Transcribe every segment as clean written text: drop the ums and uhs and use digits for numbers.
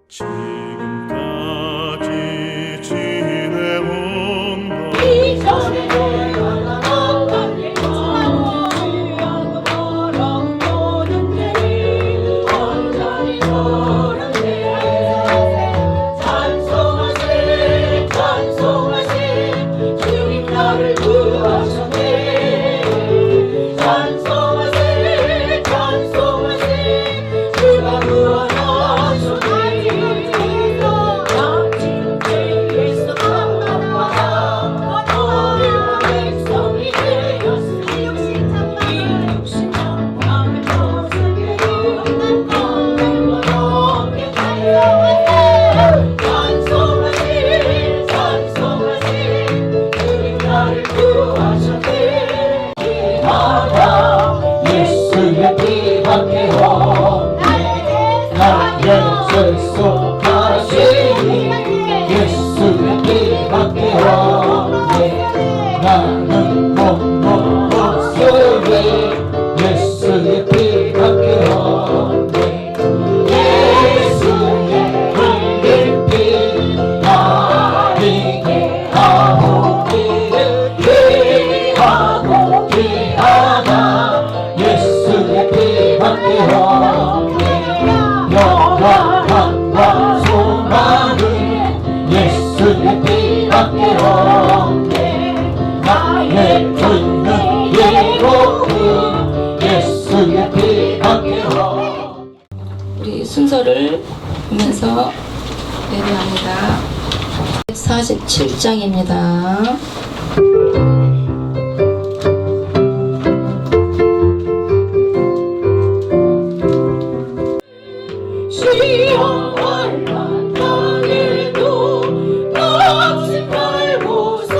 지금까지 지내온 것 이전에 어떤 일 주하고 너랑 모든 일이 온전히 돌아오네. 찬송하세 찬송하세 주님 나를 구하셨네. 찬송하세 찬송하세 주가 구원하셨네. 예수의 피밖에 없네. 나의 죄속하시니 예수의 피밖에 없네. 나는 못못 없으니 예수의 피밖에 없네. 예수의 흘린 피 나에게 아무기를 피하고 피하나 예수의 피밖에 없네. 영원함과 소망은 예수의 피밖에 없네. 나의 주는 예복은 예수의 피밖에 없네. 우리 순서를 보면서 예배합니다. 47장입니다. 시험을 만나게도 낙심 말고서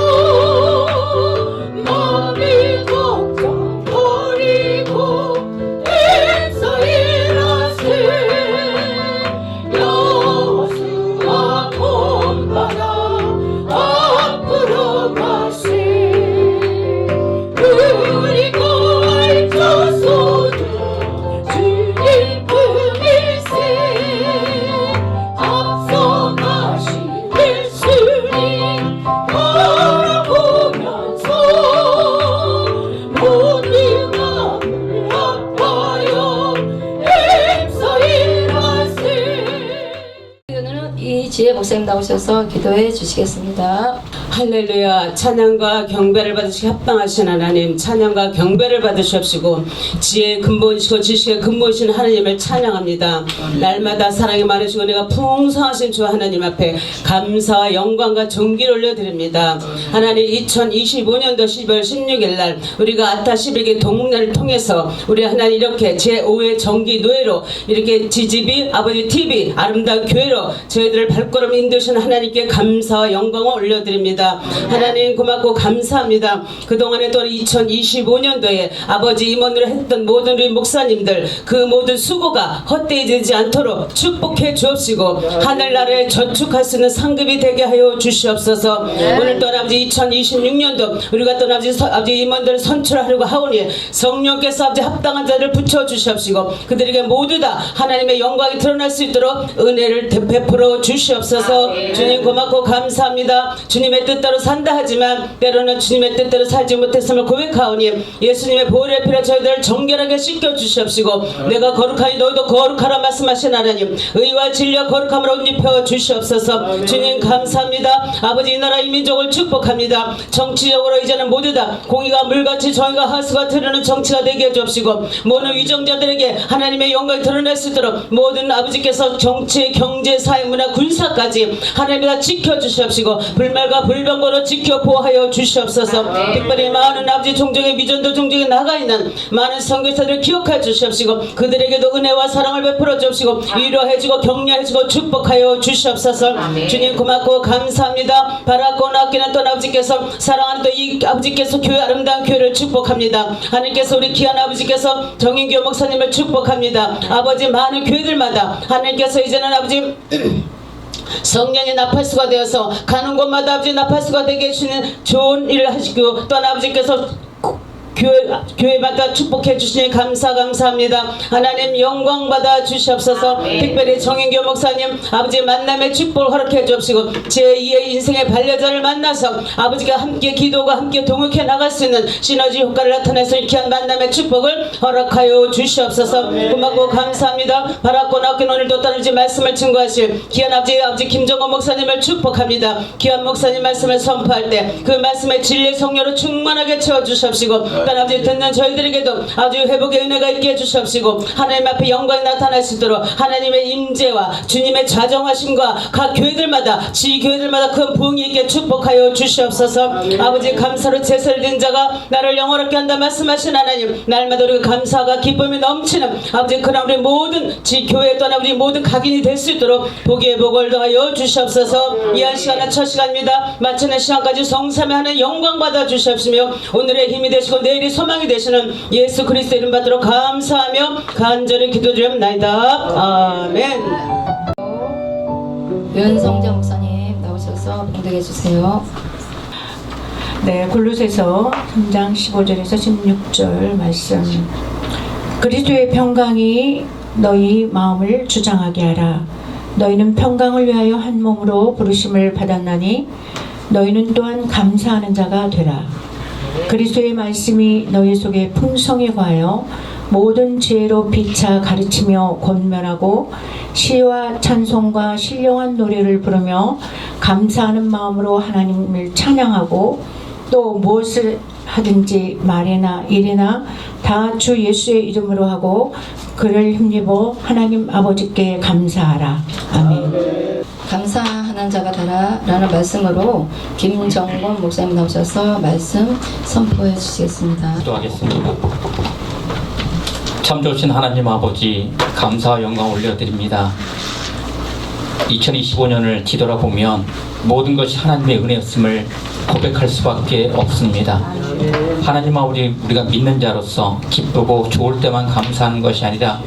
마음이 걱정 버리고 힘써 일하세. 여호수아 본받아 앞으로 가세. 그리고 알려서도 주님 품일세. 앞서가신 예수님 바라보면서 모든 마음을 아파요 힘써 일하세. 오늘은 이지혜 목사님 나오셔서 기도해 주시겠습니다. 할렐루야. 찬양과 경배를 받으시기 합당하신 하나님, 찬양과 경배를 받으시옵시고 지혜의 근본이시고 지식의 근본이신 하나님을 찬양합니다. 날마다 사랑이 많으시고 은혜가 풍성하신 주 하나님 앞에 감사와 영광과 존귀를 올려드립니다. 하나님, 2025년도 12월 16일 날 우리가 아타 11개 동문회를 통해서 우리 하나님 이렇게 제5회 정기 노예로 이렇게 지지비 아버지 TV 아름다운 교회로 저희들을 발걸음 인도하신 하나님께 감사와 영광을 올려드립니다. 하나님 고맙고 감사합니다. 그동안에 또 2025년도에 아버지 임원으로 했던 모든 우리 목사님들 그 모든 수고가 헛되어지지 않도록 축복해 주옵시고 하늘나라에 저축할 수 있는 상급이 되게 하여 주시옵소서. 오늘 또 아버지 2026년도 우리가 또 아버지 임원들을 선출하려고 하오니 성령께서 아버지 합당한 자를 붙여 주시옵시고 그들에게 모두 다 하나님의 영광이 드러날 수 있도록 은혜를 베풀어 주시옵소서. 주님 고맙고 감사합니다. 주님의 뜻대로 산다 하지만 때로는 주님의 뜻대로 살지 못했음을 고백하오니 예수님의 보혈의 피로 저희들을 정결하게 씻겨 주시옵시고 내가 거룩하니 너희도 거룩하라 말씀하신 하나님 의와 진리와 거룩함으로 옷 입혀 주시옵소서. 주님 감사합니다. 아버지 이 나라 이 민족을 축복합니다. 정치적으로 이제는 모두 다 공의가 물같이 정의가 하수가 드러나는 정치가 되게 해주옵시고 모든 위정자들에게 하나님의 영광이 드러날 수 있도록 모든 아버지께서 정치, 경제, 사회, 문화, 군사까지 하나님이 다 지켜주시옵시고 불말과 불병거로 지켜 보호하여 주시옵소서. 특별히 많은 아버지 종족의 미전도 종족에 나가 있는 많은 선교사들을 기억해 주시옵시고 그들에게도 은혜와 사랑을 베풀어 주옵시고 위로해주고 격려해주고 축복하여 주시옵소서. 주님 고맙고 감사합니다. 바라고 아끼는 또 아버지께서 사랑하는 또 이 아버지께서 교회 아름다운 교회를 축복합니다. 하나님께서 우리 귀한 아버지께서 정인교 목사님을 축복합니다. 아버지 많은 교회들마다 하나님께서 이제는 아버지 성령의 나팔수가 되어서 가는 곳마다 아버지 나팔수가 되게 해주시는 좋은 일을 하시고 또한 아버지께서 교회마다 축복해 주시니 감사합니다. 하나님 영광 받아 주시옵소서. 특별히 정인교 목사님 아버지 만남의 축복을 허락해 주옵시고 제2의 인생의 반려자를 만나서 아버지가 함께 기도가 함께 동역해 나갈 수 있는 시너지 효과를 나타내서 귀한 만남의 축복을 허락하여 주시옵소서. 고맙고 감사합니다. 바랐고 낳고 오늘도 따르지 말씀을 증거하실 귀한 아버지 김정원 목사님을 축복합니다. 귀한 목사님 말씀을 선포할 때 그 말씀의 진리의 성령으로 충만하게 채워주시옵시고 아버지 듣는 저희들에게도 아주 회복의 은혜가 있게 해주시옵시고 하나님 앞에 영광이 나타날 수 있도록 하나님의 임재와 주님의 자정하심과 각 교회들마다 지교회들마다 큰 부흥이 있게 축복하여 주시옵소서. 아버지 감사로 제사를 드린 자가 나를 영원하게 한다 말씀하신 하나님 날마다 우리가 감사가 기쁨이 넘치는 아버지 그런 우리 모든 지교회 또한 우리 모든 각인이 될 수 있도록 복의 복을 더하여 주시옵소서. 이 한 시간은 첫 시간입니다. 마치는 시간까지 성삼위 하는 영광 받아 주시옵시며 오늘의 힘이 되시고 내일이 소망이 되시는 예수 그리스도 이름 받도록 감사하며 간절히 기도드립나이다. 아멘. 윤성재 목사님 나오셔서 봉독해 주세요. 네, 골로새서 3장 15절에서 16절 말씀. 그리스도의 평강이 너희 마음을 주장하게 하라. 너희는 평강을 위하여 한 몸으로 부르심을 받았나니 너희는 또한 감사하는 자가 되라. 그리스도의 말씀이 너희 속에 풍성히 과하여 모든 지혜로 피차 가르치며 권면하고 시와 찬송과 신령한 노래를 부르며 감사하는 마음으로 하나님을 찬양하고 또 무엇을 하든지 말이나 일이나 다 주 예수의 이름으로 하고 그를 힘입어 하나님 아버지께 감사하라. 아멘. 감사하는 자가 되라 라는 말씀으로 김정권 목사님 나오셔서 말씀 선포해 주시겠습니다. 기도하겠습니다. 참 좋으신 하나님 아버지 감사와 영광 올려드립니다. 2025년을 뒤돌아보면 모든 것이 하나님의 은혜였음을 고백할 수밖에 없습니다. 하나님 아버지 우리가 믿는 자로서 기쁘고 좋을 때만 감사하는 것이 아니라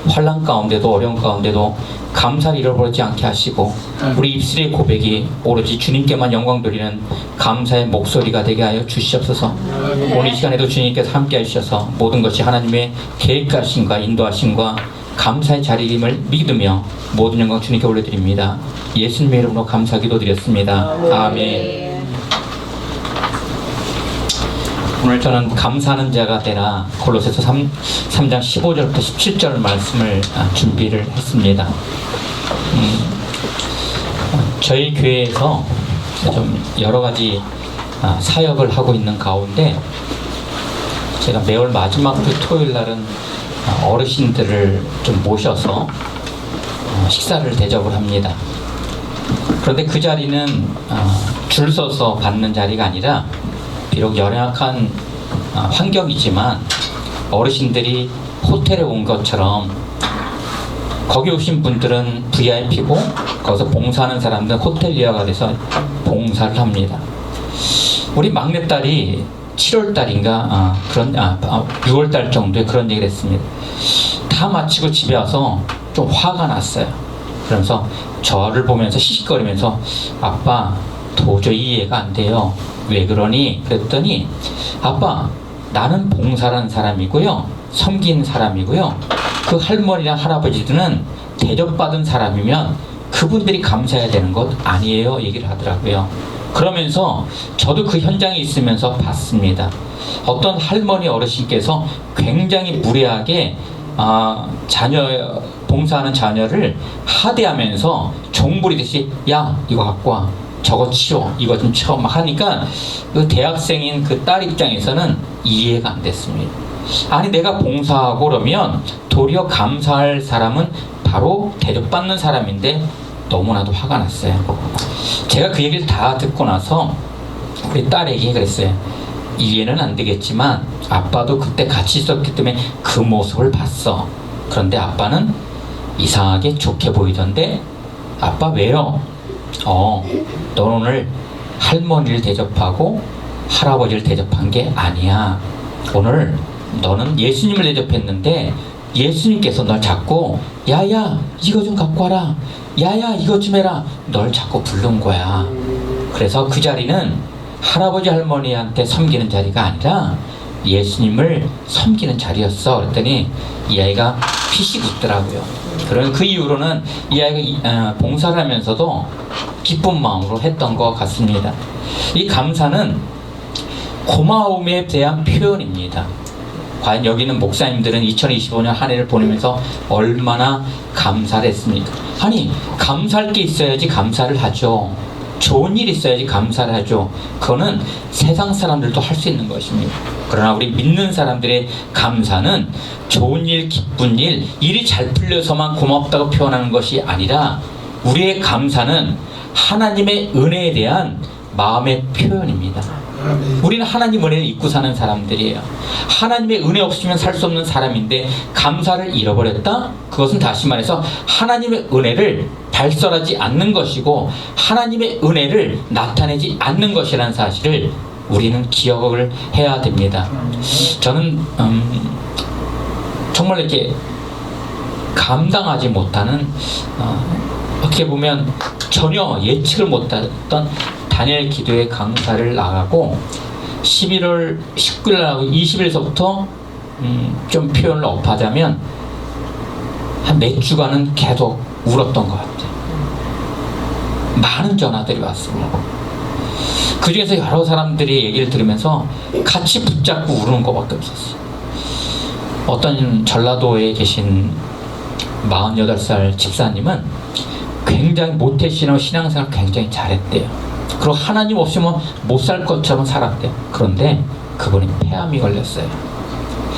환난 가운데도 어려운 가운데도 감사를 잃어버리지 않게 하시고 우리 입술의 고백이 오로지 주님께만 영광 돌리는 감사의 목소리가 되게 하여 주시옵소서. 오늘 이 시간에도 주님께서 함께 해주셔서 모든 것이 하나님의 계획하심과 인도하심과 감사의 자리임을 믿으며 모든 영광 주님께 올려드립니다. 예수님의 이름으로 감사 기도드렸습니다. 아멘. 오늘 저는 감사하는 자가 되라 골로새서 3장 15절부터 17절 말씀을 준비를 했습니다. 저희 교회에서 좀 여러 가지 사역을 하고 있는 가운데 제가 매월 마지막 주 토요일 날은 어르신들을 좀 모셔서 식사를 대접을 합니다. 그런데 그 자리는 줄 서서 받는 자리가 아니라 비록 열악한 환경이지만 어르신들이 호텔에 온 것처럼 거기 오신 분들은 VIP고 거기서 봉사하는 사람들은 호텔리어가 돼서 봉사를 합니다. 우리 막내딸이 7월달인가 6월달 정도에 그런 얘기를 했습니다. 다 마치고 집에 와서 좀 화가 났어요. 그러면서 저를 보면서 시시거리면서 아빠 도저히 이해가 안 돼요. 왜 그러니? 그랬더니 아빠 나는 봉사라는 사람이고요. 섬긴 사람이고요. 그 할머니랑 할아버지들은 대접받은 사람이면 그분들이 감사해야 되는 것 아니에요. 얘기를 하더라고요. 그러면서 저도 그 현장에 있으면서 봤습니다. 어떤 할머니 어르신께서 굉장히 무례하게 봉사하는 자녀를 하대하면서 종부리듯이 야 이거 갖고 와 저거 치워 이거 좀 치워 막 하니까 그 대학생인 그 딸 입장에서는 이해가 안 됐습니다. 아니 내가 봉사하고 그러면 도리어 감사할 사람은 바로 대접받는 사람인데 너무나도 화가 났어요. 제가 그 얘기를 다 듣고 나서 우리 딸에게 그랬어요. 이해는 안 되겠지만 아빠도 그때 같이 있었기 때문에 그 모습을 봤어. 그런데 아빠는 이상하게 좋게 보이던데 아빠 왜요? 넌 오늘 할머니를 대접하고 할아버지를 대접한 게 아니야. 오늘 너는 예수님을 대접했는데 예수님께서 널 자꾸 야야 이거 좀 갖고 와라 야야 이거 좀 해라 널 자꾸 부른 거야. 그래서 그 자리는 할아버지 할머니한테 섬기는 자리가 아니라 예수님을 섬기는 자리였어. 그랬더니 이 아이가 피식 웃더라고요. 그런 그 이후로는 이 아이가 봉사를 하면서도 기쁜 마음으로 했던 것 같습니다. 이 감사는 고마움에 대한 표현입니다. 과연 여기는 목사님들은 2025년 한 해를 보내면서 얼마나 감사를 했습니까? 아니, 감사할 게 있어야지 감사를 하죠. 좋은 일이 있어야지 감사를 하죠. 그거는 세상 사람들도 할 수 있는 것입니다. 그러나 우리 믿는 사람들의 감사는 좋은 일, 기쁜 일, 일이 잘 풀려서만 고맙다고 표현하는 것이 아니라 우리의 감사는 하나님의 은혜에 대한 마음의 표현입니다. 우리는 하나님 은혜를 잊고 사는 사람들이에요. 하나님의 은혜 없으면 살 수 없는 사람인데 감사를 잃어버렸다? 그것은 다시 말해서 하나님의 은혜를 발설하지 않는 것이고 하나님의 은혜를 나타내지 않는 것이라는 사실을 우리는 기억을 해야 됩니다. 저는 정말 이렇게 감당하지 못하는 어떻게 보면 전혀 예측을 못했던 다니엘 기도의 강사를 나가고 11월 19일 나가고 20일서부터 좀 표현을 업하자면 한 몇 주간은 계속 울었던 것 같아요. 많은 전화들이 왔습니다. 그 중에서 여러 사람들이 얘기를 들으면서 같이 붙잡고 우는 것밖에 없었어요. 어떤 전라도에 계신 48살 집사님은 굉장히 모태신앙 신앙생활 굉장히 잘했대요. 그리고 하나님 없으면 못 살 것처럼 살았대요. 그런데 그분이 폐암이 걸렸어요.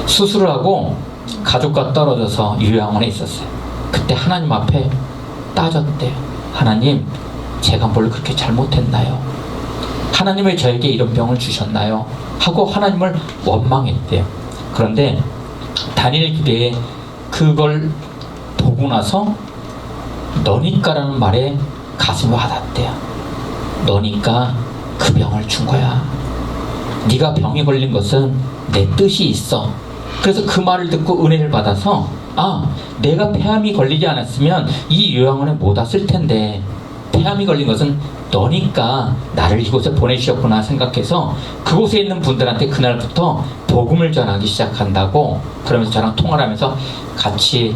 수술을 하고 가족과 떨어져서 요양원에 있었어요. 그때 하나님 앞에 따졌대요. 하나님, 제가 뭘 그렇게 잘못했나요? 하나님 왜 저에게 이런 병을 주셨나요? 하고 하나님을 원망했대요. 그런데 다니엘 기도에 그걸 보고 나서 너니까라는 말에 가슴이 와닿대요. 너니까 그 병을 준 거야. 네가 병에 걸린 것은 내 뜻이 있어. 그래서 그 말을 듣고 은혜를 받아서 내가 폐암이 걸리지 않았으면 이 요양원에 못 왔을 텐데 폐암이 걸린 것은 너니까 나를 이곳에 보내주셨구나 생각해서 그곳에 있는 분들한테 그날부터 복음을 전하기 시작한다고 그러면서 저랑 통화를 하면서 같이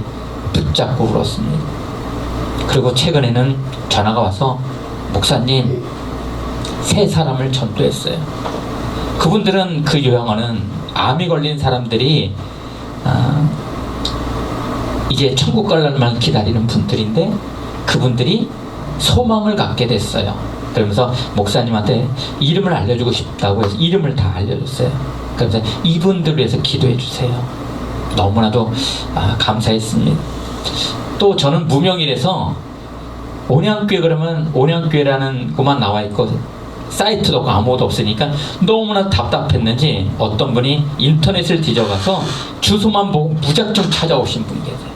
붙잡고 울었습니다. 그리고 최근에는 전화가 와서 목사님, 3사람을 전도했어요. 그분들은 그 요양원은 암이 걸린 사람들이 이제 천국 갈 날만 기다리는 분들인데 그분들이 소망을 갖게 됐어요. 그러면서 목사님한테 이름을 알려주고 싶다고 해서 이름을 다 알려줬어요. 그래서 이분들을 위해서 기도해 주세요. 너무나도 감사했습니다. 또 저는 무명이라서 온양교회 그러면 온양교회라는 것만 나와 있고 사이트도 없고 아무것도 없으니까 너무나 답답했는지 어떤 분이 인터넷을 뒤져가서 주소만 보고 무작정 찾아오신 분이 계세요.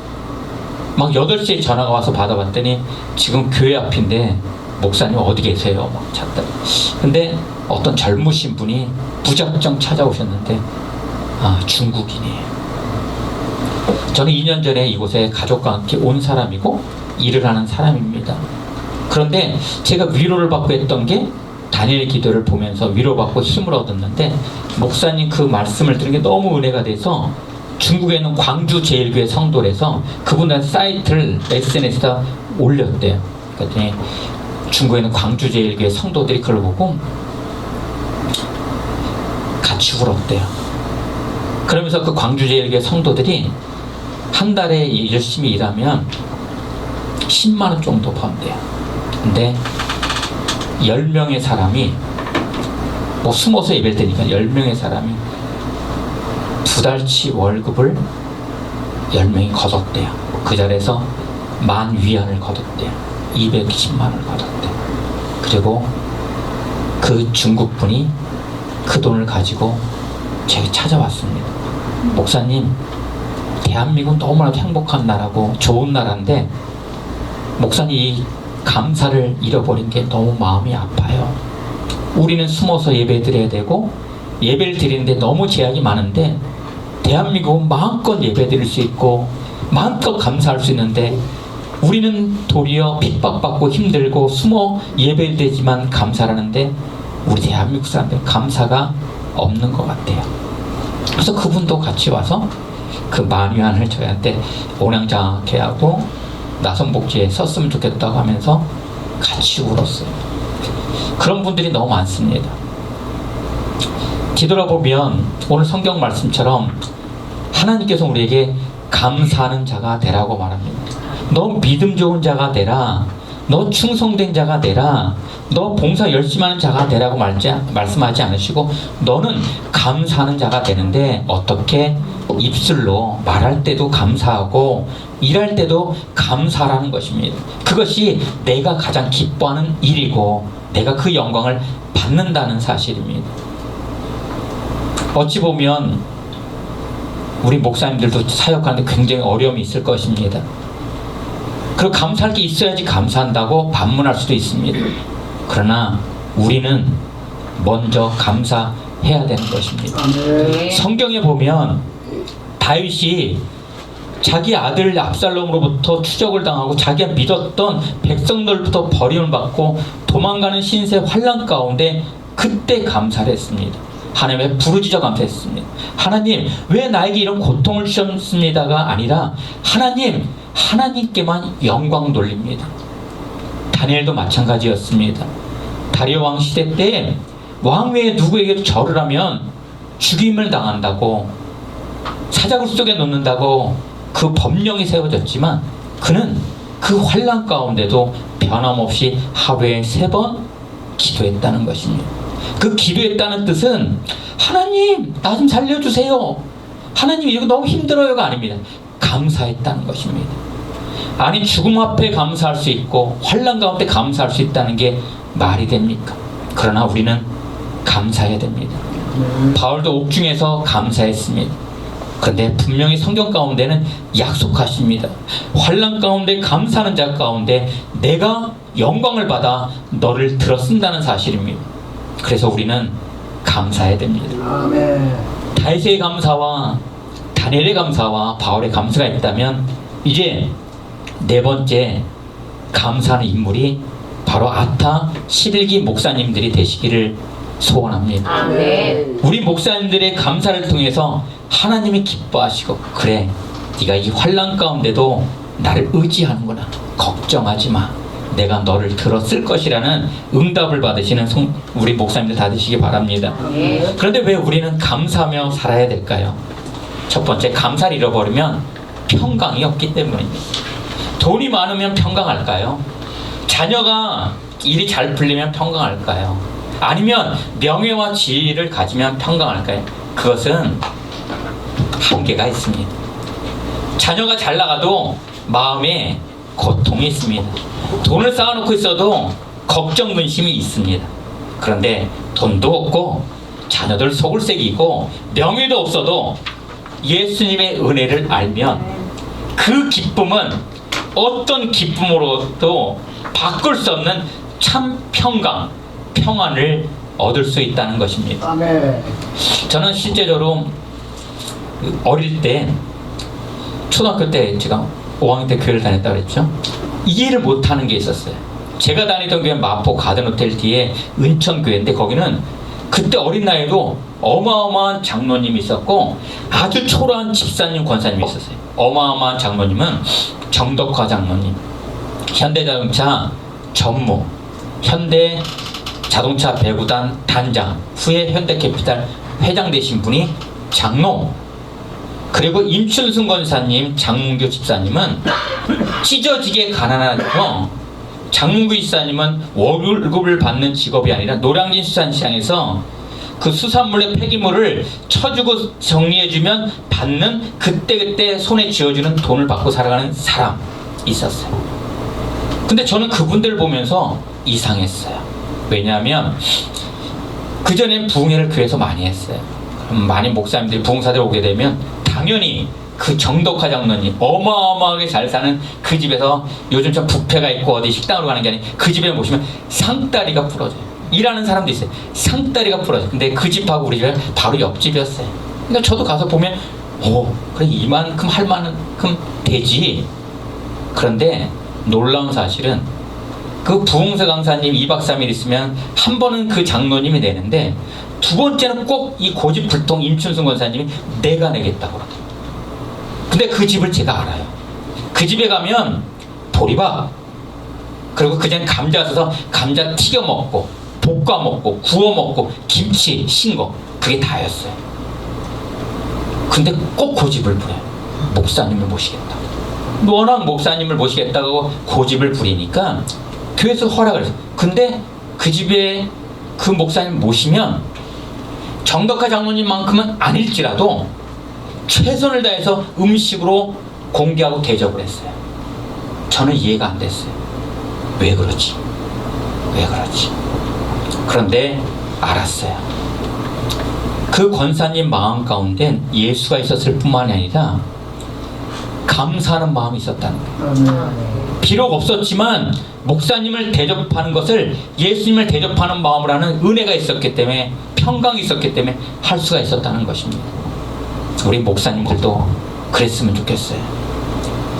막 8시에 전화가 와서 받아봤더니 지금 교회 앞인데 목사님 어디 계세요? 막 찾다. 근데 어떤 젊으신 분이 무작정 찾아오셨는데 중국인이에요. 저는 2년 전에 이곳에 가족과 함께 온 사람이고 일을 하는 사람입니다. 그런데 제가 위로를 받고 했던 게 다니엘 기도를 보면서 위로받고 힘을 얻었는데 목사님 그 말씀을 들은 게 너무 은혜가 돼서 중국에 있는 광주 제일교회 성도래서 그분한테 사이트를 SNS에다 올렸대요. 그랬더니 중국에 있는 광주 제일교회 성도들이 그걸 보고 같이 울었대요. 그러면서 그 광주 제일교회 성도들이 한 달에 열심히 일하면 10만 원 정도 번대요. 근데 10명의 사람이 숨어서 예배를 드니까 10명의 사람이 2달치 월급을 10명이 거뒀대요. 그 자리에서 10,000위안을 거뒀대요. 220만 원을 거뒀대요. 그리고 그 중국분이 그 돈을 가지고 제게 찾아왔습니다. 목사님, 대한민국 너무나도 행복한 나라고 좋은 나라인데 목사님 이 감사를 잃어버린 게 너무 마음이 아파요. 우리는 숨어서 예배 드려야 되고 예배를 드리는데 너무 제약이 많은데 대한민국은 마음껏 예배 드릴 수 있고 마음껏 감사할 수 있는데 우리는 도리어 핍박받고 힘들고 숨어 예배를 드리지만 감사를 하는데 우리 대한민국 사람들은 감사가 없는 것 같아요. 그래서 그분도 같이 와서 그 만위안을 저희한테 온양장학회하고 나선복지에 썼으면 좋겠다고 하면서 같이 울었어요. 그런 분들이 너무 많습니다. 뒤돌아보면 오늘 성경 말씀처럼 하나님께서 우리에게 감사하는 자가 되라고 말합니다. 너 믿음 좋은 자가 되라. 너 충성된 자가 되라. 너 봉사 열심히 하는 자가 되라고 말씀하지 않으시고 너는 감사하는 자가 되는데 어떻게? 입술로 말할 때도 감사하고 일할 때도 감사라는 것입니다. 그것이 내가 가장 기뻐하는 일이고 내가 그 영광을 받는다는 사실입니다. 어찌 보면 우리 목사님들도 사역하는데 굉장히 어려움이 있을 것입니다. 그리고 감사할 게 있어야지 감사한다고 반문할 수도 있습니다. 그러나 우리는 먼저 감사해야 되는 것입니다. 성경에 보면 다윗이 자기 아들 압살롬으로부터 추적을 당하고 자기가 믿었던 백성들부터 버림을 받고 도망가는 신세 환난 가운데 그때 감사를 했습니다. 하나님의 부르짖어 감사했습니다. 하나님 왜 나에게 이런 고통을 주셨습니다가 아니라 하나님께만 영광 돌립니다. 다니엘도 마찬가지였습니다. 다리오 왕 시대 때 왕 외에 누구에게도 절을 하면 죽임을 당한다고 사자굴 속에 놓는다고 그 법령이 세워졌지만 그는 그 환난 가운데도 변함없이 하루에 3번 기도했다는 것입니다. 그 기도했다는 뜻은 하나님 나 좀 살려주세요. 하나님 이거 너무 힘들어요가 아닙니다. 감사했다는 것입니다. 아니 죽음 앞에 감사할 수 있고 환난 가운데 감사할 수 있다는 게 말이 됩니까? 그러나 우리는 감사해야 됩니다. 바울도 옥중에서 감사했습니다. 그런데 분명히 성경 가운데는 약속하십니다. 환난 가운데 감사하는 자 가운데 내가 영광을 받아 너를 들어쓴다는 사실입니다. 그래서 우리는 감사해야 됩니다. 다윗의 감사와 다니엘의 감사와 바울의 감사가 있다면 이제 4번째 감사하는 인물이 바로 아타 11기 목사님들이 되시기를 소원합니다. 우리 목사님들의 감사를 통해서 하나님이 기뻐하시고 그래 네가 이 환난 가운데도 나를 의지하는구나. 걱정하지 마. 내가 너를 들었을 것이라는 응답을 받으시는 우리 목사님들 다 되시기 바랍니다. 그런데 왜 우리는 감사하며 살아야 될까요? 첫 번째, 감사를 잃어버리면 평강이 없기 때문입니다. 돈이 많으면 평강할까요? 자녀가 일이 잘 풀리면 평강할까요? 아니면 명예와 지위를 가지면 평강할까요? 그것은 한계가 있습니다. 자녀가 잘 나가도 마음에 고통이 있습니다. 돈을 쌓아놓고 있어도 걱정 근심이 있습니다. 그런데 돈도 없고 자녀들 속을 새기고 명예도 없어도 예수님의 은혜를 알면 그 기쁨은 어떤 기쁨으로도 바꿀 수 없는 참 평강, 평안을 얻을 수 있다는 것입니다. 저는 실제적으로 어릴 때 초등학교 때 제가 5학년 때 교회를 다녔다고 그랬죠. 이해를 못하는 게 있었어요. 제가 다니던 교회 마포 가든호텔 뒤에 은천교회인데 거기는 그때 어린 나이에도 어마어마한 장로님이 있었고 아주 초라한 집사님 권사님이 있었어요. 어마어마한 장로님은 정덕화 장로님, 현대자동차 전무, 현대자동차 배구단 단장, 후에 현대캐피탈 회장 되신 분이 장로, 그리고 임춘순 권사님, 장문교 집사님은 찢어지게 가난하죠. 장문교 집사님은 월급을 받는 직업이 아니라 노량진 수산시장에서 그 수산물의 폐기물을 쳐주고 정리해주면 받는 그때그때 손에 쥐어주는 돈을 받고 살아가는 사람 있었어요. 근데 저는 그분들 보면서 이상했어요. 왜냐하면 그전엔 부흥회를 교회에서 많이 했어요. 많이 목사님들이 부흥사들 오게 되면 당연히 그 정덕화 장로님 어마어마하게 잘 사는 그 집에서 요즘 좀 뷔페가 있고 어디 식당으로 가는 게 아니라 그 집에 보시면 상다리가 부러져요. 일하는 사람도 있어요. 상다리가 부러져요. 근데 그 집하고 우리 집은 바로 옆집이었어요. 그러니까 저도 가서 보면 그래 이만큼 할 만큼 되지. 그런데 놀라운 사실은 그 부흥사 강사님 2박 3일 있으면 한 번은 그 장로님이 되는데 두 번째는 꼭 이 고집불통 임춘순 권사님이 내가 내겠다고 그러고. 근데 그 집을 제가 알아요. 그 집에 가면 보리밥, 그리고 그전 감자 써서 감자 튀겨 먹고 볶아 먹고 구워 먹고 김치 신 거 그게 다였어요. 근데 꼭 고집을 부려요. 목사님을 모시겠다. 워낙 목사님을 모시겠다고 고집을 부리니까 교회에서 허락을 했어요. 근데 그 집에 그 목사님 모시면 정덕화 장로님만큼은 아닐지라도 최선을 다해서 음식으로 공개하고 대접을 했어요. 저는 이해가 안 됐어요. 왜 그러지? 왜 그러지? 그런데 알았어요. 그 권사님 마음 가운데 예수가 있었을 뿐만이 아니라 감사하는 마음이 있었다는 거예요. 비록 없었지만 목사님을 대접하는 것을 예수님을 대접하는 마음으로 하는 은혜가 있었기 때문에, 평강이 있었기 때문에 할 수가 있었다는 것입니다. 우리 목사님들도 그랬으면 좋겠어요.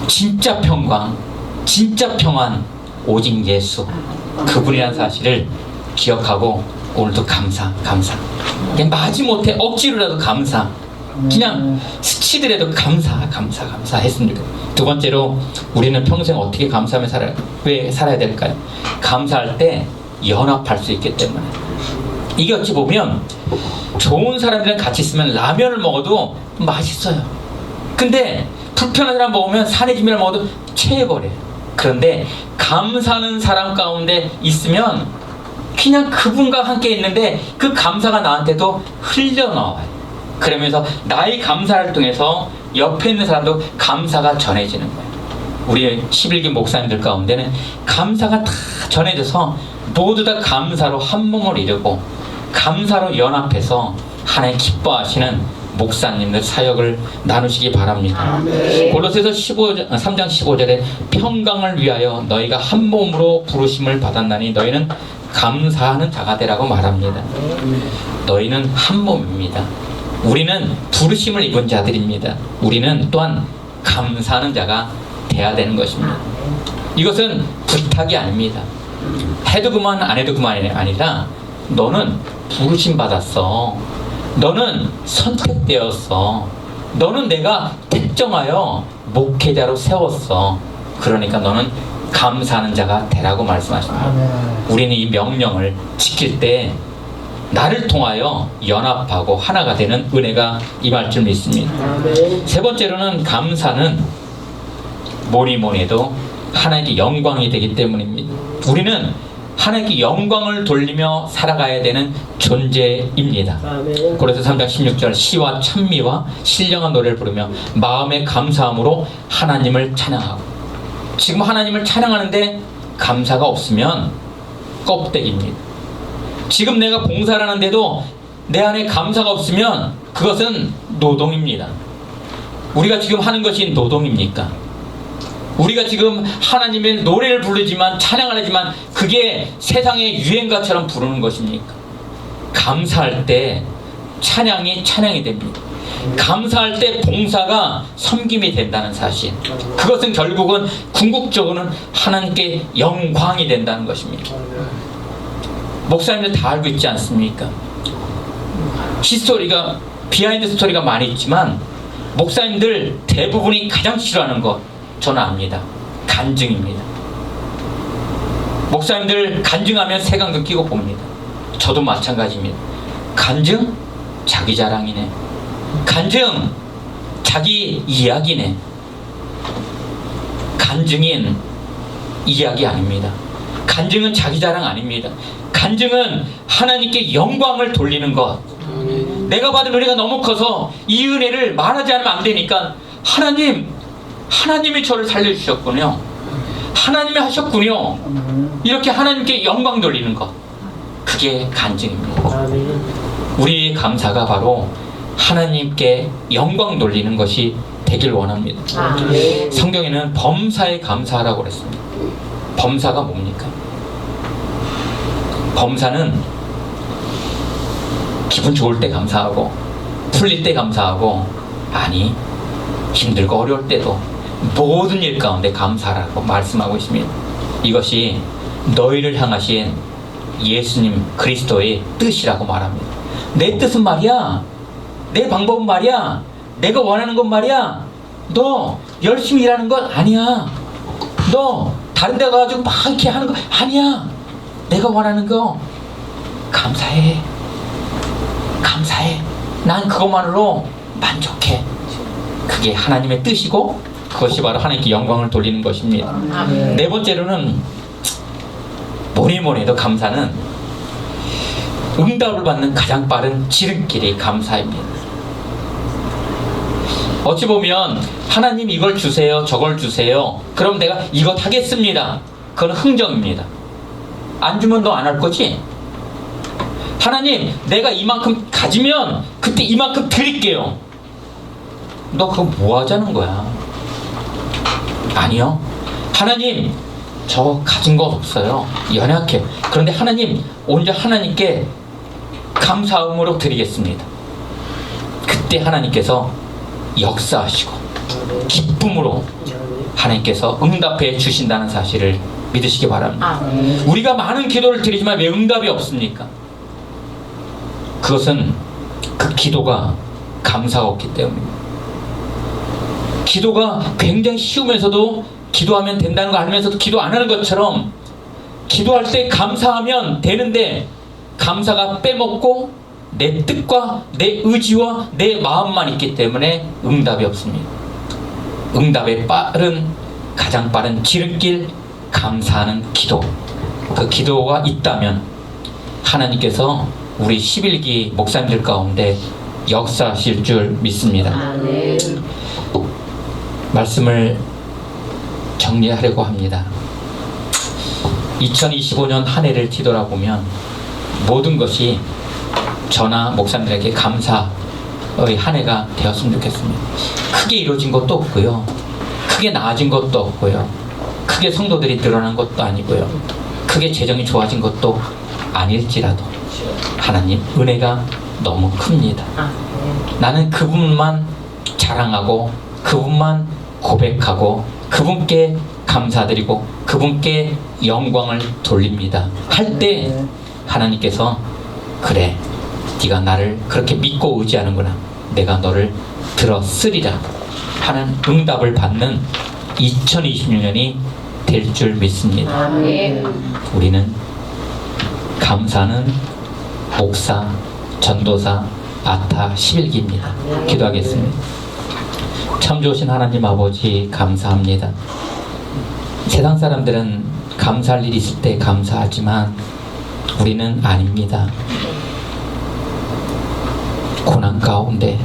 진짜 평강, 진짜 평안 오직 예수, 그분이라는 사실을 기억하고 오늘도 감사. 그냥 마지못해 억지로라도 감사, 그냥 스치더라도 감사 했으면 좋겠어요. 두 번째로 우리는 평생 어떻게 감사하며 왜 살아야 될까요? 감사할 때 연합할 수 있기 때문에. 이게 어찌 보면 좋은 사람들이랑 같이 있으면 라면을 먹어도 맛있어요. 근데 불편한 사람 먹으면 산해지면을 먹어도 체해버려요. 그런데 감사하는 사람 가운데 있으면 그냥 그분과 함께 있는데 그 감사가 나한테도 흘러나와요. 그러면서 나의 감사를 통해서 옆에 있는 사람도 감사가 전해지는 거예요. 우리 11기 목사님들 가운데는 감사가 다 전해져서 모두 다 감사로 한 몸을 이루고 감사로 연합해서 하나님 기뻐하시는 목사님들 사역을 나누시기 바랍니다. 골로새서 3장 15절에 평강을 위하여 너희가 한 몸으로 부르심을 받았나니 너희는 감사하는 자가 되라고 말합니다. 너희는 한 몸입니다. 우리는 부르심을 입은 자들입니다. 우리는 또한 감사하는 자가 돼야 되는 것입니다. 이것은 부탁이 아닙니다. 해도 그만 안 해도 그만이 아니라 너는 부르심 받았어. 너는 선택되었어. 너는 내가 택정하여 목회자로 세웠어. 그러니까 너는 감사하는 자가 되라고 말씀하십니다. 우리는 이 명령을 지킬 때 나를 통하여 연합하고 하나가 되는 은혜가 임할 줄 믿습니다. 세 번째로는 감사는 뭐니 해도 하나님께 영광이 되기 때문입니다. 우리는 하나님께 영광을 돌리며 살아가야 되는 존재입니다. 고린도서 3장 16절 시와 찬미와 신령한 노래를 부르며 마음의 감사함으로 하나님을 찬양하고. 지금 하나님을 찬양하는데 감사가 없으면 껍데기입니다. 지금 내가 봉사를 하는데도 내 안에 감사가 없으면 그것은 노동입니다. 우리가 지금 하는 것이 노동입니까? 우리가 지금 하나님의 노래를 부르지만 찬양을 하지만 그게 세상의 유행가처럼 부르는 것입니까? 감사할 때 찬양이 됩니다. 감사할 때 봉사가 섬김이 된다는 사실, 그것은 결국은 궁극적으로는 하나님께 영광이 된다는 것입니다. 목사님들 다 알고 있지 않습니까? 히스토리가, 비하인드 스토리가 많이 있지만 목사님들 대부분이 가장 싫어하는 것 저는 압니다. 간증입니다. 목사님들 간증하면 색안경 끼고 봅니다. 저도 마찬가지입니다. 간증? 자기 자랑이네. 간증? 자기 이야기네. 간증인 이야기 아닙니다. 간증은 자기 자랑 아닙니다. 간증은 하나님께 영광을 돌리는 것. 내가 받은 은혜가 너무 커서 이 은혜를 말하지 않으면 안 되니까 하나님이 저를 살려주셨군요. 하나님이 하셨군요. 이렇게 하나님께 영광 돌리는 것. 그게 간증입니다. 우리의 감사가 바로 하나님께 영광 돌리는 것이 되길 원합니다. 성경에는 범사에 감사하라고 그랬습니다. 범사가 뭡니까? 범사는 기분 좋을 때 감사하고 풀릴 때 감사하고, 아니 힘들고 어려울 때도 모든 일 가운데 감사하라고 말씀하고 있습니다. 이것이 너희를 향하신 예수님 그리스도의 뜻이라고 말합니다. 내 뜻은 말이야, 내 방법은 말이야, 내가 원하는 건 말이야, 너 열심히 일하는 건 아니야. 너 다른 데 가가지고 막 이렇게 하는 거 아니야. 내가 원하는 거 감사해. 감사해. 난 그것만으로 만족해. 그게 하나님의 뜻이고 그것이 바로 하나님께 영광을 돌리는 것입니다. 네 번째로는 뭐니 해도 감사는 응답을 받는 가장 빠른 지름길이 감사입니다. 어찌 보면 하나님 이걸 주세요, 저걸 주세요, 그럼 내가 이것 하겠습니다. 그건 흥정입니다. 안 주면 너 안 할 거지? 하나님 내가 이만큼 가지면 그때 이만큼 드릴게요. 너 그거 뭐 하자는 거야? 아니요. 하나님 저 가진 거 없어요. 연약해. 그런데 하나님 오늘 하나님께 감사함으로 드리겠습니다. 그때 하나님께서 역사하시고 기쁨으로 하나님께서 응답해 주신다는 사실을 믿으시기 바랍니다. 우리가 많은 기도를 드리지만 왜 응답이 없습니까? 그것은 그 기도가 감사가 없기 때문입니다. 기도가 굉장히 쉬우면서도 기도하면 된다는 거 알면서도 기도 안 하는 것처럼 기도할 때 감사하면 되는데 감사가 빼먹고 내 뜻과 내 의지와 내 마음만 있기 때문에 응답이 없습니다. 응답의 가장 빠른 지름길, 감사하는 기도. 그 기도가 있다면 하나님께서 우리 11기 목사님들 가운데 역사하실 줄 믿습니다. 말씀을 정리하려고 합니다. 2025년 한 해를 뒤돌아보면 모든 것이 저나 목사님들에게 감사의 한 해가 되었으면 좋겠습니다. 크게 이루어진 것도 없고요, 크게 나아진 것도 없고요, 크게 성도들이 늘어난 것도 아니고요, 크게 재정이 좋아진 것도 아닐지라도 하나님 은혜가 너무 큽니다. 나는 그분만 자랑하고 그분만 고백하고 그분께 감사드리고 그분께 영광을 돌립니다 할 때 하나님께서 그래, 네가 나를 그렇게 믿고 의지하는구나, 내가 너를 들어쓰리라 하는 응답을 받는 2026년이 될 줄 믿습니다. 우리는 감사는 목사, 전도사, 아타 11기입니다. 기도하겠습니다. 참 좋으신 하나님 아버지 감사합니다. 세상 사람들은 감사할 일이 있을 때 감사하지만 우리는 아닙니다. 고난 가운데,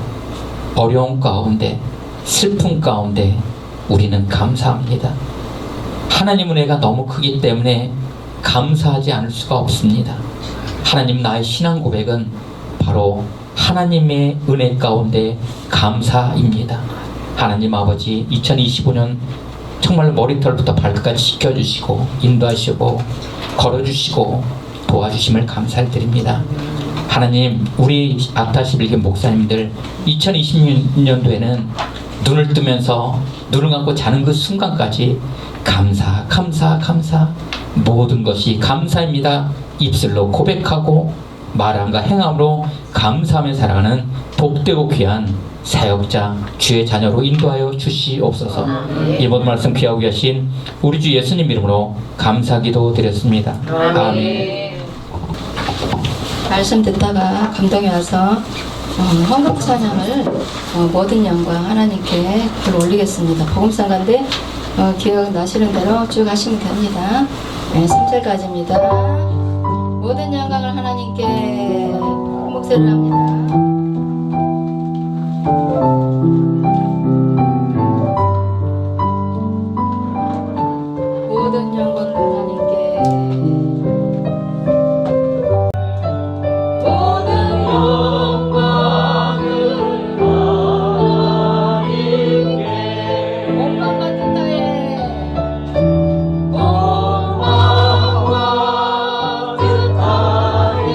어려움 가운데, 슬픔 가운데 우리는 감사합니다. 하나님 은혜가 너무 크기 때문에 감사하지 않을 수가 없습니다. 하나님, 나의 신앙 고백은 바로 하나님의 은혜 가운데 감사입니다. 하나님 아버지, 2025년 정말 머리털부터 발끝까지 지켜주시고 인도하시고 걸어주시고 도와주심을 감사드립니다. 하나님, 우리 아타 11기 목사님들 2026년도에는 눈을 뜨면서 눈을 감고 자는 그 순간까지 감사, 감사, 감사, 모든 것이 감사입니다 입술로 고백하고 말함과 행함으로 감사하며 살아가는 복되고 귀한 사역자, 주의 자녀로 인도하여 주시옵소서. 이번 말씀 귀하고 계신 우리 주 예수님 이름으로 감사기도 드렸습니다. 아멘. 말씀 듣다가 감동이 와서 헌금 찬양을 모든 영광 하나님께 글 올리겠습니다. 복음상가인데 기억나시는 대로 쭉 하시면 됩니다. 3절까지입니다. 모든 영광을 하나님께 목소리를 합니다. 모든 영광을 하나님께, 모든 영광을 하나님께, 온 맘과 뜻 다해 온 마음과 뜻 다해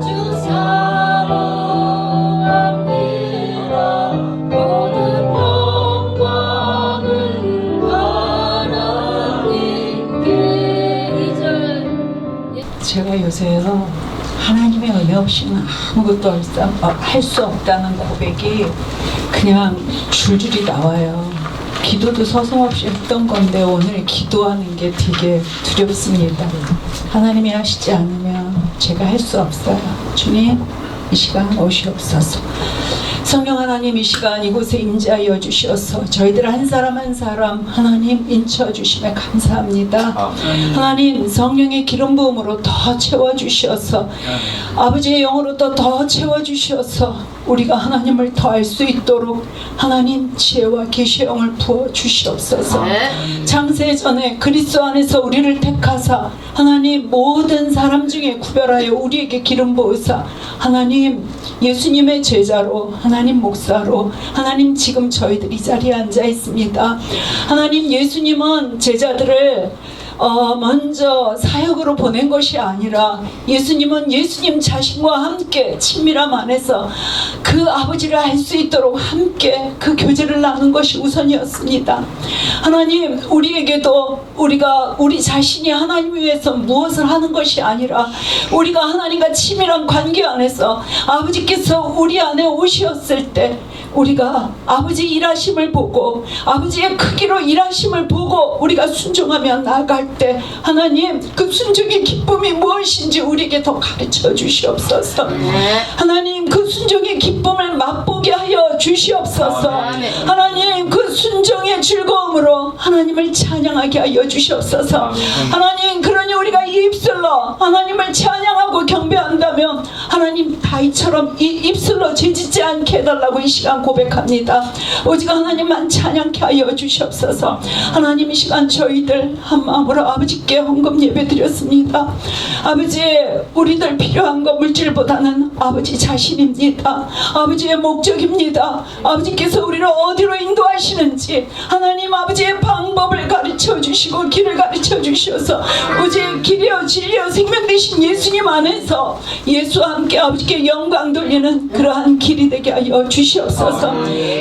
주 사랑합니다. 모든 영광을 하나님께. 2절 제가 요새요 하나님의 은혜 없이는 아무것도 할 수 없다는 고백이 그냥 줄줄이 나와요. 기도도 서슴없이 했던 건데 오늘 기도하는 게 되게 두렵습니다. 하나님이 하시지 않으면 제가 할 수 없어요. 주님, 이 시간 오시옵소서. 성령 하나님, 이 시간 이곳에 임재하여 주셔서 저희들 한 사람 한 사람 하나님 인쳐 주심에 감사합니다. 하나님 성령의 기름 부음으로 더 채워 주셔서 아버지의 영으로 더 채워 주셔서 우리가 하나님을 더 알 수 있도록 하나님 지혜와 계시의 영을 부어 주시옵소서. 창세 전에 그리스도 안에서 우리를 택하사 하나님 모든 사람 중에 구별하여 우리에게 기름 부으사 하나님 예수님의 제자로 하나님 목사로 하나님 지금 저희들 이 자리에 앉아 있습니다. 하나님 예수님은 제자들을 먼저 사역으로 보낸 것이 아니라 예수님은 예수님 자신과 함께 친밀함 안에서 그 아버지를 알 수 있도록 함께 그 교제를 나눈 것이 우선이었습니다. 하나님 우리에게도 우리 자신이 하나님 위해서 무엇을 하는 것이 아니라 우리가 하나님과 친밀한 관계 안에서 아버지께서 우리 안에 오셨을 때 우리가 아버지 일하심을 보고 아버지의 크기로 일하심을 보고 우리가 순종하며 나아갈 때 하나님 그 순종의 기쁨이 무엇인지 우리에게 더 가르쳐 주시옵소서. 하나님 그 순종의 기쁨을 맛보게 하여 주시옵소서. 하나님 그 순종의 즐거움으로 하나님을 찬양하게 하여 주시옵소서. 하나님 그러니 우리가 이 입술로 하나님을 찬양하고 경배한다면 하나님 다윗처럼 이 입술로 죄짓지 않게 해달라고 이 시간 고백합니다. 오직 하나님만 찬양케 하여 주시옵소서. 하나님 이 시간 저희들 한마음으로 아버지께 헌금 예배 드렸습니다. 아버지 우리들 필요한 거 물질보다는 아버지 자신입니다. 아버지의 목적입니다. 아버지께서 우리를 어디로 인도하시는지 하나님 아버지의 방법을 가르쳐 주시고 길을 가르쳐 주셔서 오직 길이요 진리요 생명 되신 예수님 안에서 예수와 함께 아버지께 영광 돌리는 그러한 길이 되게 하여 주시옵소서.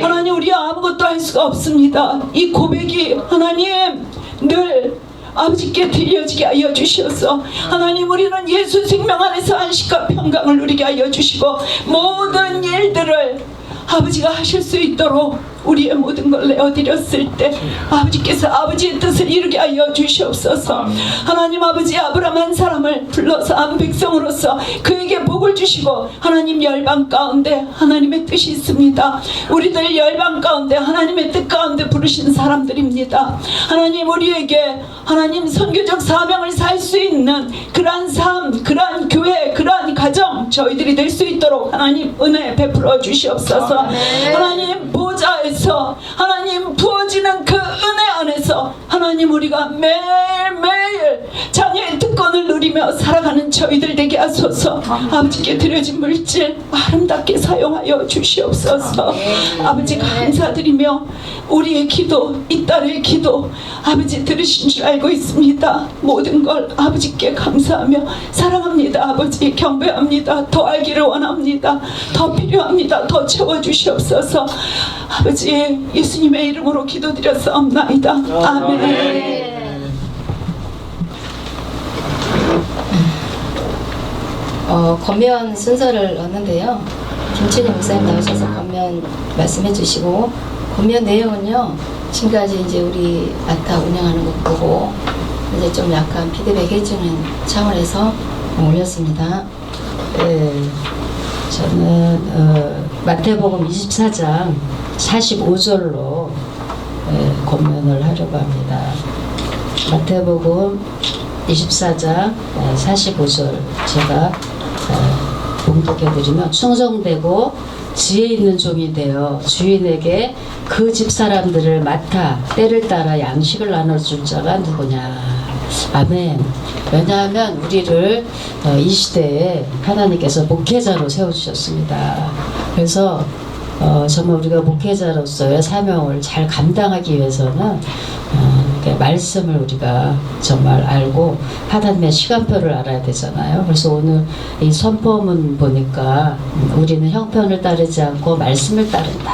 하나님 우리 아무것도 할 수가 없습니다. 이 고백이 하나님 늘 아버지께 들려지게 하여 주셔서 하나님 우리는 예수 생명 안에서 안식과 평강을 누리게 하여 주시고 모든 일들을 아버지가 하실 수 있도록 우리의 모든 걸 내어드렸을 때 아버지께서 아버지의 뜻을 이루게 하여 주시옵소서. 하나님 아버지 아브라함 한 사람을 불러서 한 백성으로서 그에게 복을 주시고 하나님 열방 가운데 하나님의 뜻이 있습니다. 우리들 열방 가운데 하나님의 뜻 가운데 부르신 사람들입니다. 하나님 우리에게 하나님 선교적 사명을 살 수 있는 그러한 삶, 그러한 교회, 그러한 가정 저희들이 될 수 있도록 하나님 은혜 베풀어 주시옵소서. 하나님 보좌에서 하나님 부어지는 그 은혜 안에서 하나님 우리가 매일매일 자녀의 특권을 누리며 살아가는 저희들 되게 하소서. 아버지께 드려진 물질 아름답게 사용하여 주시옵소서. 아버지 감사드리며 우리의 기도 이 딸의 기도 아버지 들으신 줄 알고 있습니다. 모든 걸 아버지께 감사하며 사랑합니다. 아버지 경배합니다. 더 알기를 원합니다. 더 필요합니다. 더 채워주시옵소서. 아버지 예수님의 이름으로 기도드렸사옵나이다. 아멘. 권면 순서를 넣었는데요. 김춘희 목사님 나오셔서 권면 말씀해 주시고 권면 내용은요. 지금까지 이제 우리 아타 운영하는 것 보고 이제 좀 약간 피드백 해주는 차원에서 올렸습니다. 네, 저는 마태복음 24장 45절로 권면을 하려고 합니다. 마태복음 24장 45절 제가 봉독해드리면 충성되고 지혜 있는 종이 되어 주인에게 그 집 사람들을 맡아 때를 따라 양식을 나눠줄 자가 누구냐. 아멘. 왜냐하면 우리를 이 시대에 하나님께서 목회자로 세워주셨습니다. 그래서 정말 우리가 목회자로서의 사명을 잘 감당하기 위해서는 말씀을 우리가 정말 알고 하나님의 시간표를 알아야 되잖아요. 그래서 오늘 이 선포문 보니까 우리는 형편을 따르지 않고 말씀을 따른다.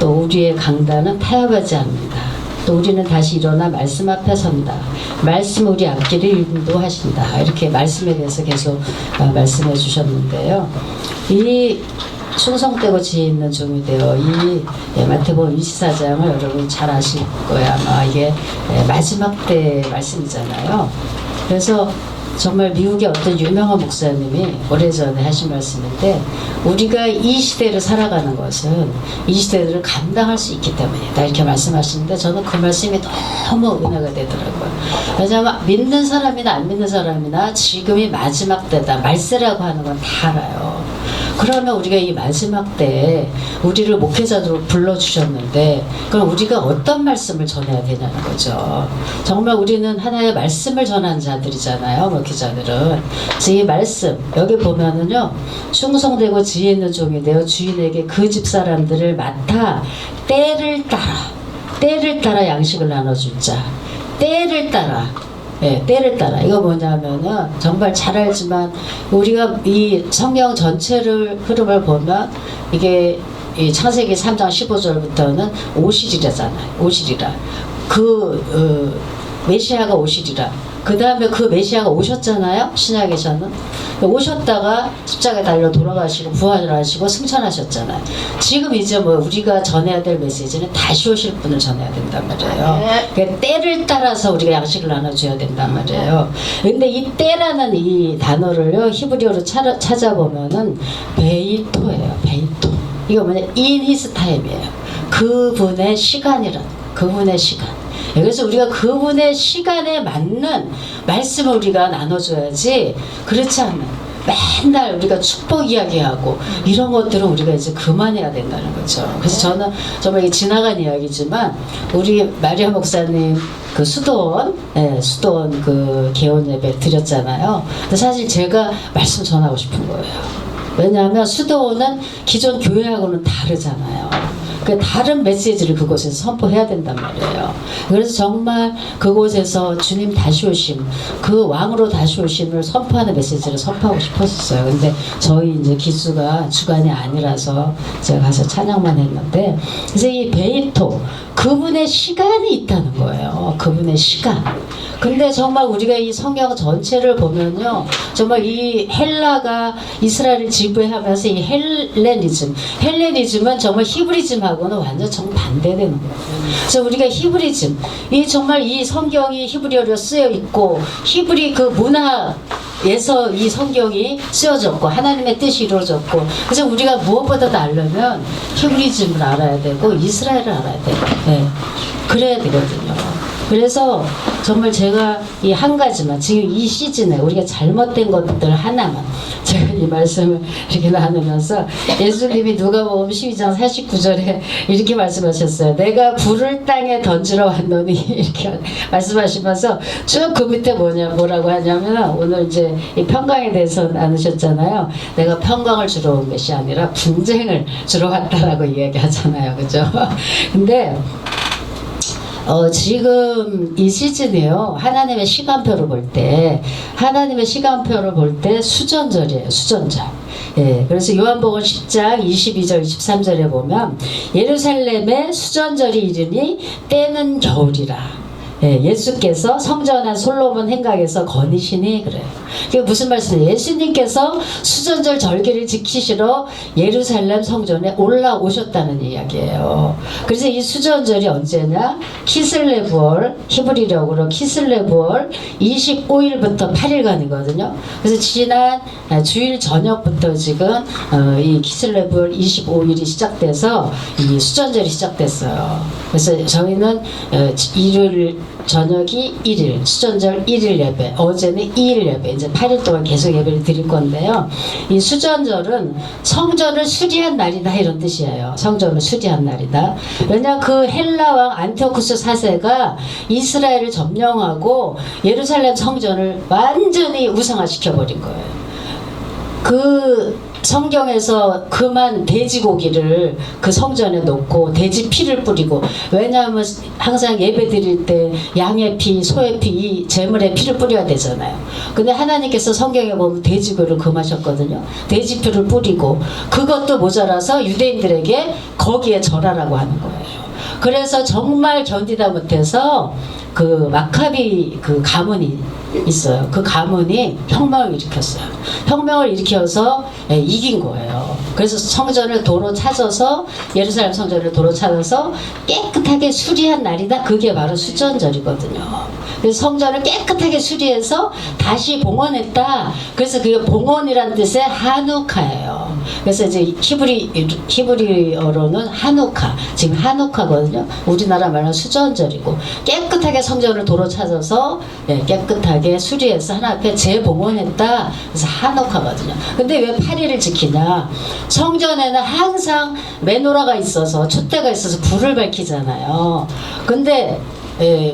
또 우리의 강단은 타협하지 않는다. 또 우리는 다시 일어나 말씀 앞에 선다. 말씀 우리 앞길을 인도하신다. 이렇게 말씀에 대해서 계속 말씀해 주셨는데요. 이 충성되고 지혜 있는 종이 되어 이 마태복음 24장을 여러분 잘 아실 거예요. 아마 이게 마지막 때 말씀이잖아요. 그래서 정말 미국의 어떤 유명한 목사님이 오래전에 하신 말씀인데, 우리가 이 시대를 살아가는 것은 이 시대를 감당할 수 있기 때문이다, 이렇게 말씀하시는데 저는 그 말씀이 너무 은혜가 되더라고요. 왜냐하면 믿는 사람이나 안 믿는 사람이나 지금이 마지막 때다, 말세라고 하는 건 다 알아요. 그러면 우리가 이 마지막 때에 우리를 목회자로 불러주셨는데, 그럼 우리가 어떤 말씀을 전해야 되냐는 거죠. 정말 우리는 하나의 말씀을 전하는 자들이잖아요, 목회자들은. 그래서 이 말씀, 여기 보면은요, 충성되고 지혜 있는 종이 되어 주인에게 그 집 사람들을 맡아 때를 따라 양식을 나눠줄 자. 때를 따라. 네, 때를 따라. 이거 뭐냐면은 정말 잘 알지만 우리가 이 성경 전체를 흐름을 보면 이게 이 창세기 3장 15절부터는 오실이라잖아요. 오실이라. 메시아가 오실이라. 그 다음에 그 메시아가 오셨잖아요. 신약에서는. 오셨다가 십자가에 달려 돌아가시고 부활하시고 승천하셨잖아요. 지금 이제 뭐 우리가 전해야 될 메시지는 다시 오실 분을 전해야 된단 말이에요. 그러니까 때를 따라서 우리가 양식을 나눠줘야 된단 말이에요. 근데 이 때라는 이 단어를요, 히브리어로 찾아보면은 베이토예요. 베이토. 이거 뭐냐? in his time이에요. 그분의 시간이란, 그분의 시간. 그래서 우리가 그분의 시간에 맞는 말씀을 우리가 나눠줘야지, 그렇지 않으면 맨날 우리가 축복 이야기하고 이런 것들은 우리가 이제 그만해야 된다는 거죠. 그래서 저는 정말 이게 지나간 이야기지만 우리 마리아 목사님 그 수도원 그 개원 예배 드렸잖아요. 근데 사실 제가 말씀 전하고 싶은 거예요. 왜냐하면 수도원은 기존 교회하고는 다르잖아요. 그 다른 메시지를 그곳에서 선포해야 된단 말이에요. 그래서 정말 그곳에서 주님 다시 오심, 그 왕으로 다시 오심을 선포하는 메시지를 선포하고 싶었어요. 근데 저희 이제 기수가 주간이 아니라서 제가 가서 찬양만 했는데, 그래서 이 베이토, 그분의 시간이 있다는 거예요. 그분의 시간. 근데 정말 우리가 이 성경 전체를 보면요, 정말 이 헬라가 이스라엘을 지배하면서 이 헬레니즘은 정말 히브리즘하고는 완전 정반대되는 거예요. 그래서 우리가 히브리즘, 이 정말 이 성경이 히브리어로 쓰여 있고 히브리 그 문화에서 이 성경이 쓰여졌고 하나님의 뜻이 이루어졌고, 그래서 우리가 무엇보다도 알려면 히브리즘을 알아야 되고 이스라엘을 알아야 돼요. 네. 그래야 되거든요. 그래서 정말 제가 이 한 가지만, 지금 이 시즌에 우리가 잘못된 것들 하나만, 제가 이 말씀을 이렇게 나누면서, 예수님이 누가복음 12장 49절에 이렇게 말씀하셨어요. 내가 불을 땅에 던지러 왔노니, 이렇게 말씀하시면서 쭉 그 밑에 뭐라고 하냐면, 오늘 이제 이 평강에 대해서 나누셨잖아요. 내가 평강을 주러 온 것이 아니라 분쟁을 주러 왔다라고 이야기하잖아요. 그죠? 근데 지금 이 시즌이요, 하나님의 시간표를 볼 때 수전절이에요. 수전절. 예, 그래서 요한복음 10장 22절 23절에 보면 예루살렘에 수전절이 이르니 때는 겨울이라. 예, 예수께서 성전한 솔로몬 행각에서 거니시니, 그래요. 그게 무슨 말씀이에요? 예수님께서 수전절 절기를 지키시러 예루살렘 성전에 올라오셨다는 이야기예요. 그래서 이 수전절이 언제냐? 키슬레브월, 히브리력으로 키슬레브월 25일부터 8일간이거든요. 그래서 지난 주일 저녁부터 지금 이 키슬레브월 25일이 시작돼서 이 수전절이 시작됐어요. 그래서 저희는 일요일 저녁이 1일, 수전절 1일 예배, 어제는 2일 예배, 이제 8일 동안 계속 예배를 드릴 건데요. 이 수전절은 성전을 수리한 날이다, 이런 뜻이에요. 성전을 수리한 날이다. 왜냐, 그 헬라 왕 안티오쿠스 4세가 이스라엘을 점령하고 예루살렘 성전을 완전히 우상화시켜버린 거예요. 그 성경에서 그만 돼지고기를 그 성전에 놓고 돼지 피를 뿌리고, 왜냐하면 항상 예배 드릴 때 양의 피, 소의 피, 이 제물의 피를 뿌려야 되잖아요. 근데 하나님께서 성경에 보면 돼지고기를 금하셨거든요. 돼지 피를 뿌리고, 그것도 모자라서 유대인들에게 거기에 절하라고 하는 거예요. 그래서 정말 견디다 못해서 그 마카비 그 가문이 있어요. 그 가문이 혁명을 일으켰어요. 혁명을 일으켜서 이긴 거예요. 그래서 성전을 도로 찾아서 예루살렘 성전을 도로 찾아서 깨끗하게 수리한 날이다. 그게 바로 수전절이거든요. 그래서 성전을 깨끗하게 수리해서 다시 봉헌했다. 그래서 그게 봉헌이란 뜻의 하누카예요. 그래서 이제 히브리어로는 하누카, 지금 하누카거든요. 우리나라 말로 수전절이고 깨끗하게 성전을 도로 찾아서 깨끗하게 수리해서 하나 앞에 재봉헌했다. 그래서 하누카거든요. 근데 왜 8일을 지키냐? 성전에는 항상 메노라가 있어서 촛대가 있어서 불을 밝히잖아요. 근데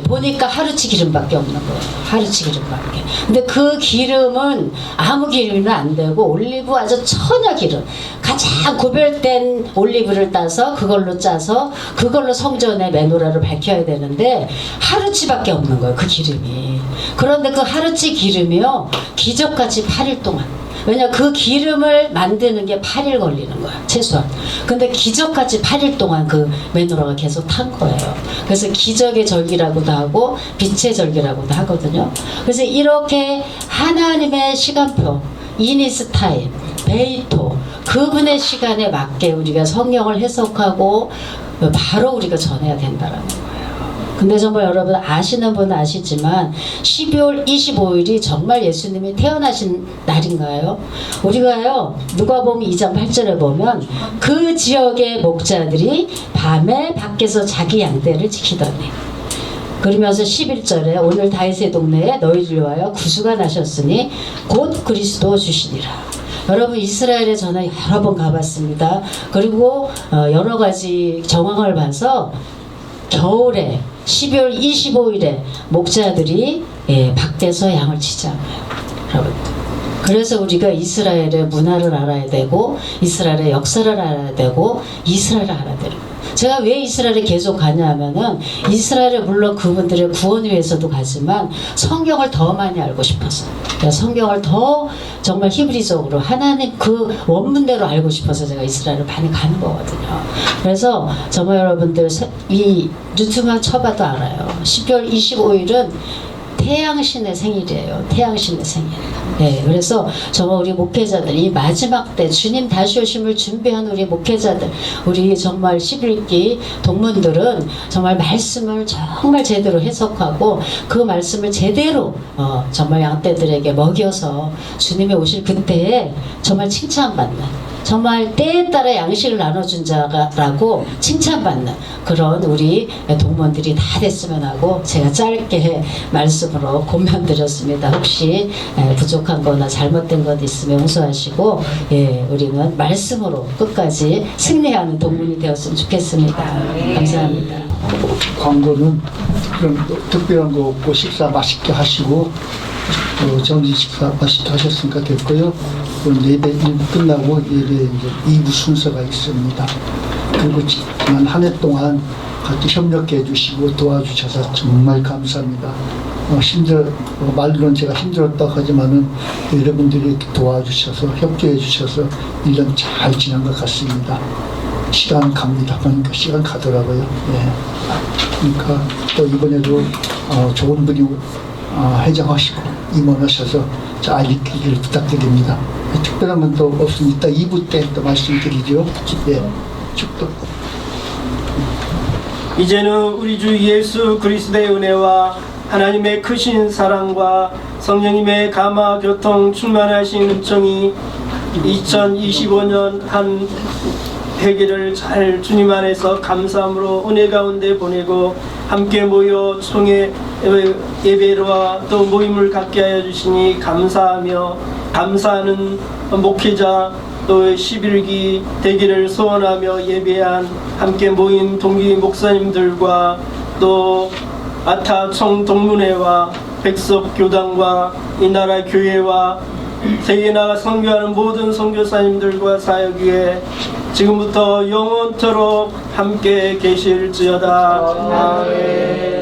보니까 하루치 기름밖에 없는 거예요. 하루치 기름밖에. 근데 그 기름은 아무 기름이면 안 되고 올리브 아주 천여 기름, 가장 구별된 올리브를 따서 그걸로 짜서 그걸로 성전의 메노라를 밝혀야 되는데 하루치밖에 없는 거예요. 그 기름이. 그런데 그 하루치 기름이요 기적같이 8일 동안. 왜냐 그 기름을 만드는 게 8일 걸리는 거야 최소한. 근데 기적같이 8일 동안 그 메노라가 계속 탄 거예요. 그래서 기적의 절기라고도 하고 빛의 절기라고도 하거든요. 그래서 이렇게 하나님의 시간표, 이니스 타임, 베이토, 그분의 시간에 맞게 우리가 성경을 해석하고 바로 우리가 전해야 된다라는 거예요. 근데 정말 여러분 아시는 분은 아시지만 12월 25일이 정말 예수님이 태어나신 날인가요? 우리가요 누가복음 2장 8절에 보면 그 지역의 목자들이 밤에 밖에서 자기 양떼를 지키더니 그러면서 11절에 오늘 다윗의 동네에 너희를 위하여 구수가 나셨으니 곧 그리스도 주시니라. 여러분 이스라엘에 저는 여러 번 가봤습니다. 그리고 여러 가지 정황을 봐서 겨울에 12월 25일에 목자들이 밖에서 양을 치잖아요. 여러분. 그래서 우리가 이스라엘의 문화를 알아야 되고 이스라엘의 역사를 알아야 되고 이스라엘을 알아야 되는 거예요. 제가 왜 이스라엘에 계속 가냐 하면은 이스라엘에 물론 그분들의 구원을 위해서도 가지만 성경을 더 많이 알고 싶어서 성경을 더 정말 히브리적으로 하나님 그 원문대로 알고 싶어서 제가 이스라엘을 많이 가는 거거든요. 그래서 정말 여러분들 이 유튜브만 쳐봐도 알아요. 12월 25일은 태양신의 생일이에요. 태양신의 생일. 그래서 정말 우리 목회자들 이 마지막 때 주님 다시 오심을 준비한 우리 목회자들, 우리 정말 11기 동문들은 정말 말씀을 정말 제대로 해석하고 그 말씀을 제대로 정말 양떼들에게 먹여서 주님이 오실 그때에 정말 칭찬받는, 정말 때에 따라 양식을 나눠준 자라고 칭찬받는 그런 우리 동문들이 다 됐으면 하고 제가 짧게 말씀으로 권면드렸습니다. 혹시 부족한 거나 잘못된 것 있으면 용서하시고 우리는 말씀으로 끝까지 승리하는 동문이 되었으면 좋겠습니다. 감사합니다. 광고는 그런 특별한 거 없고 식사 맛있게 하시고 점심 식사 맛있게 하셨으니까 됐고요. 오늘 예배 1부 끝나고 예배 이제 2부 순서가 있습니다. 그리고 지난 한 해 동안 같이 협력해 주시고 도와주셔서 정말 감사합니다. 말로는 제가 힘들었다고 하지만은 여러분들이 이렇게 도와주셔서 협조해 주셔서 1년 잘 지난 것 같습니다. 시간 갑니다. 그러니까 시간 가더라고요. 그러니까 또 이번에도 좋은 분이 회장하시고 임원하셔서 잘 이끌기를 부탁드립니다. 특별한 건 또 없으니까 2부 때 또 말씀드리죠. 축도. 이제는 우리 주 예수 그리스도의 은혜와 하나님의 크신 사랑과 성령님의 감화 교통 충만하신 은총이 2025년 한 회개를 잘 주님 안에서 감사함으로 은혜 가운데 보내고 함께 모여 총회 예배와 또 모임을 갖게 하여 주시니 감사하며 감사하는 목회자 또 11기 되기를 소원하며 예배한 함께 모인 동기 목사님들과 또 아타 총동문회와 백석 교당과 이 나라 교회와 세계 나가 선교하는 모든 선교사님들과 사역위에 지금부터 영원토록 함께 계실지어다. 아멘.